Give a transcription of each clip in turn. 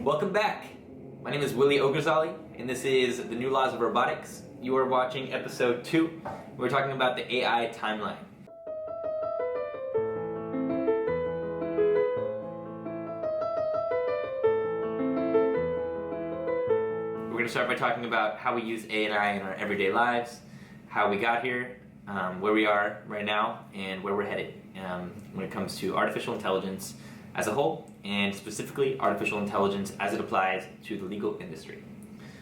Welcome back! My name is Willy Ogorzaly, and this is the new Laws of Robotics. You are watching episode 2. We're talking about the AI timeline. We're going to start by talking about how we use AI in our everyday lives, how we got here, where we are right now, and where we're headed when it comes to artificial intelligence as a whole, and specifically artificial intelligence as it applies to the legal industry.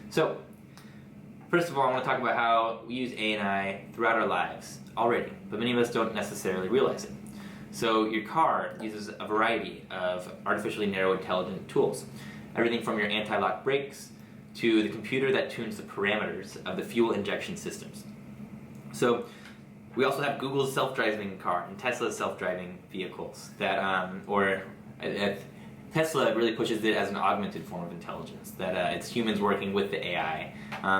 So, first of all, I want to talk about how we use AI throughout our lives already, but many of us don't necessarily realize it. So your car uses a variety of artificially narrow intelligent tools, everything from your anti-lock brakes to the computer that tunes the parameters of the fuel injection systems. So we also have Google's self-driving car and Tesla's self-driving vehicles that, Tesla really pushes it as an augmented form of intelligence, that it's humans working with the AI.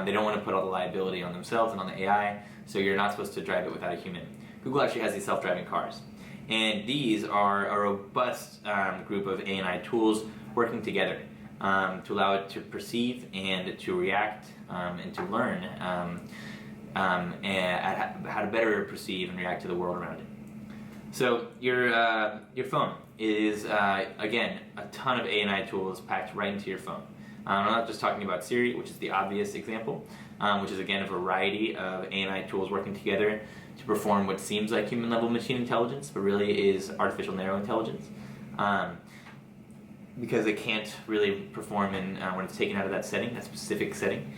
They don't want to put all the liability on themselves and on the AI, so you're not supposed to drive it without a human. Google actually has these self-driving cars. And these are a robust group of AI tools working together to allow it to perceive and to react and to learn and how to better perceive and react to the world around it. So your phone is, again, a ton of AI tools packed right into your phone. I'm not just talking about Siri, which is the obvious example, which is, again, a variety of AI tools working together to perform what seems like human-level machine intelligence, but really is artificial narrow intelligence, because it can't really perform when it's taken out of that setting, that specific setting.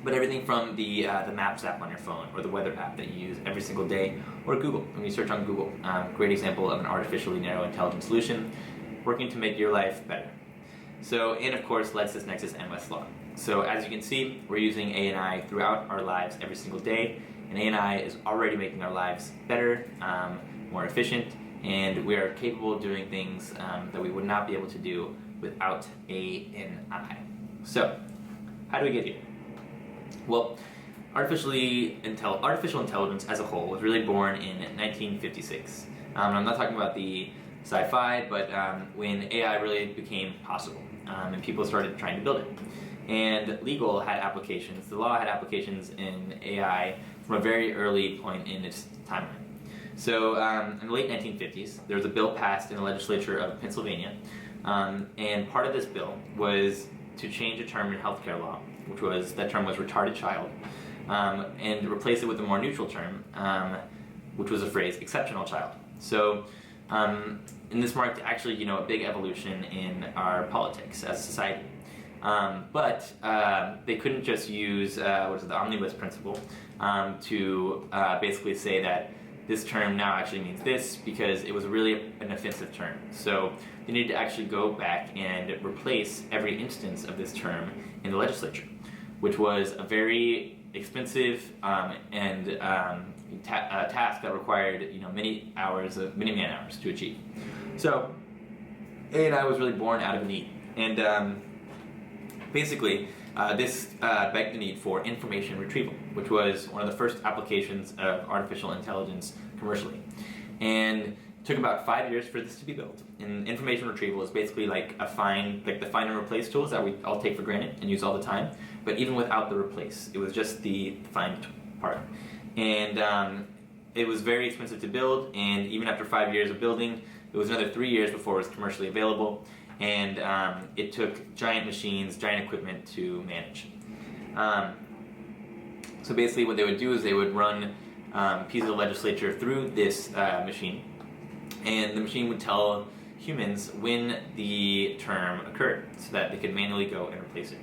But everything from the Maps app on your phone, or the weather app that you use every single day, or Google, when you search on Google. Great example of an artificially narrow intelligence solution working to make your life better. So, and of course, LexisNexis and Westlaw. So as you can see, we're using AI throughout our lives every single day, and AI is already making our lives better, more efficient, and we are capable of doing things that we would not be able to do without AI. So, how do we get here? Well, artificial intelligence as a whole was really born in 1956. I'm not talking about the sci-fi, but when AI really became possible and people started trying to build it. And the law had applications in AI from a very early point in its timeline. So in the late 1950s, there was a bill passed in the legislature of Pennsylvania, and part of this bill was to change a term in healthcare law, that term was retarded child, and replace it with a more neutral term, which was the phrase exceptional child. So, and this marked actually, a big evolution in our politics as a society. But they couldn't just use the omnibus principle to basically say that this term now actually means this, because it was really an offensive term. So they needed to actually go back and replace every instance of this term in the legislature, which was a very expensive task that required many man hours to achieve. So AI was really born out of need, and basically this begged the need for information retrieval, which was one of the first applications of artificial intelligence commercially. And it took about 5 years for this to be built. And information retrieval is basically like the find and replace tools that we all take for granted and use all the time. But even without the replace, it was just the find part. And it was very expensive to build, and even after 5 years of building, it was another 3 years before it was commercially available. And it took giant machines, giant equipment to manage. So basically what they would do is they would run pieces of legislature through this machine, and the machine would tell humans when the term occurred so that they could manually go and replace it.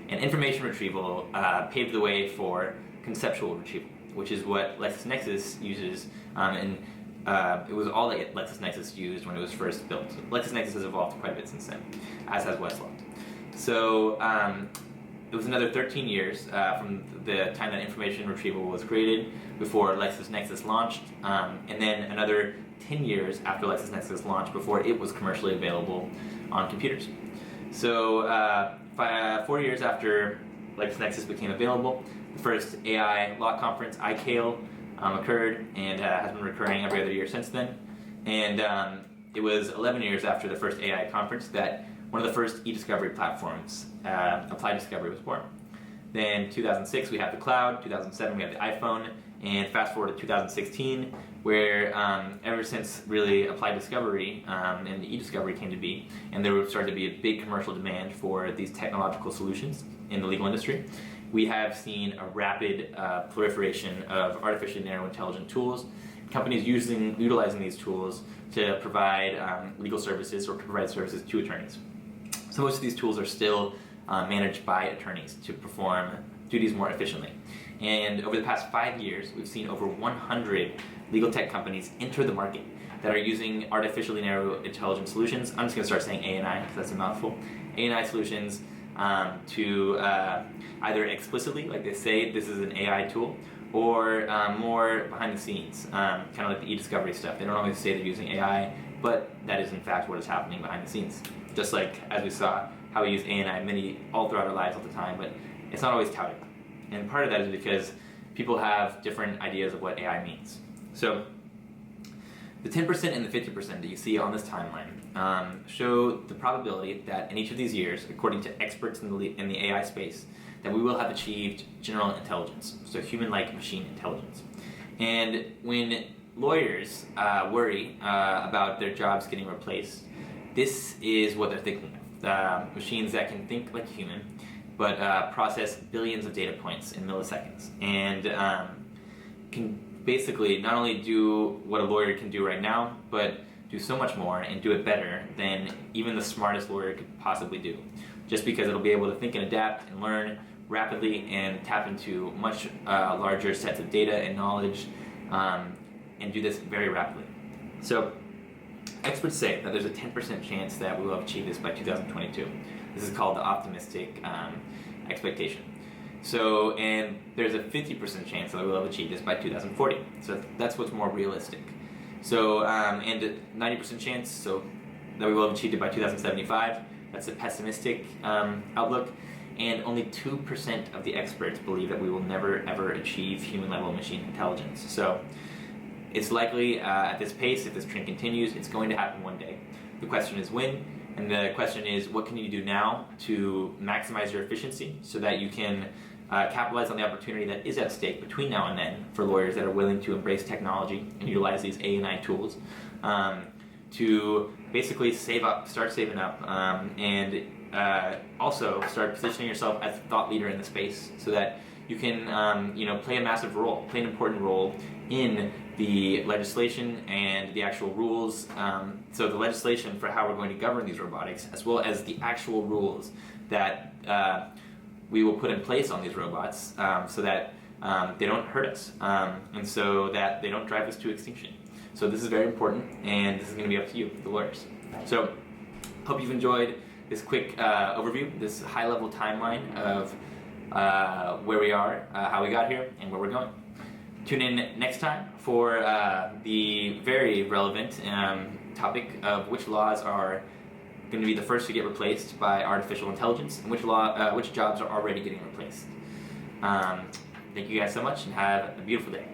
And information retrieval paved the way for conceptual retrieval, which is what LexisNexis uses, and it was all that LexisNexis used when it was first built. LexisNexis has evolved quite a bit since then, as has Westlaw. So it was another 13 years from the time that information retrieval was created before LexisNexis launched, and then another 10 years after LexisNexis launched before it was commercially available on computers. So 4 years after LexisNexis became available, the first AI law conference, ICALE, occurred, and has been recurring every other year since then. And it was 11 years after the first AI conference that one of the first e-discovery platforms, Applied Discovery, was born. Then 2006 we have the cloud, 2007 we have the iPhone, and fast forward to 2016, where ever since really Applied Discovery and the e-discovery came to be, and there started to be a big commercial demand for these technological solutions in the legal industry, we have seen a rapid proliferation of artificially narrow intelligent tools, companies utilizing these tools to provide legal services or to provide services to attorneys. So most of these tools are still managed by attorneys to perform duties more efficiently. And over the past 5 years, we've seen over 100 legal tech companies enter the market that are using artificially narrow intelligent solutions. I'm just going to start saying ANI because that's a mouthful. ANI solutions to either explicitly, like they say this is an AI tool, or more behind the scenes, kind of like the e-discovery stuff. They don't always say they're using AI, but that is in fact what is happening behind the scenes. Just like as we saw how we use ANI all throughout our lives all the time, but it's not always touted. And part of that is because people have different ideas of what AI means. So the 10% and the 50% that you see on this timeline show the probability that in each of these years, according to experts in the AI space, that we will have achieved general intelligence, so human-like machine intelligence. And when lawyers worry about their jobs getting replaced, this is what they're thinking of. Machines that can think like a human, but process billions of data points in milliseconds, and can basically not only do what a lawyer can do right now, but do so much more and do it better than even the smartest lawyer could possibly do. Just because it'll be able to think and adapt and learn rapidly and tap into much larger sets of data and knowledge and do this very rapidly. So experts say that there's a 10% chance that we will achieve this by 2022. This is called the optimistic expectation. So, and there's a 50% chance that we will have achieved this by 2040. So that's what's more realistic. So, and a 90% chance so that we will have achieved it by 2075. That's a pessimistic outlook. And only 2% of the experts believe that we will never ever achieve human-level machine intelligence. So it's likely at this pace, if this trend continues, it's going to happen one day. The question is when, and the question is what can you do now to maximize your efficiency so that you can capitalize on the opportunity that is at stake between now and then for lawyers that are willing to embrace technology and utilize these ANI tools to basically save up, start saving up, and also start positioning yourself as a thought leader in the space so that you can play a massive role, play an important role in the legislation and the actual rules. So the legislation for how we're going to govern these robotics, as well as the actual rules that we will put in place on these robots so that they don't hurt us and so that they don't drive us to extinction. So this is very important, and this is going to be up to you, the lawyers. So hope you've enjoyed this quick overview, this high-level timeline of where we are, how we got here, and where we're going. Tune in next time for the very relevant topic of which laws are going to be the first to get replaced by artificial intelligence, and which jobs are already getting replaced. Thank you guys so much, and have a beautiful day.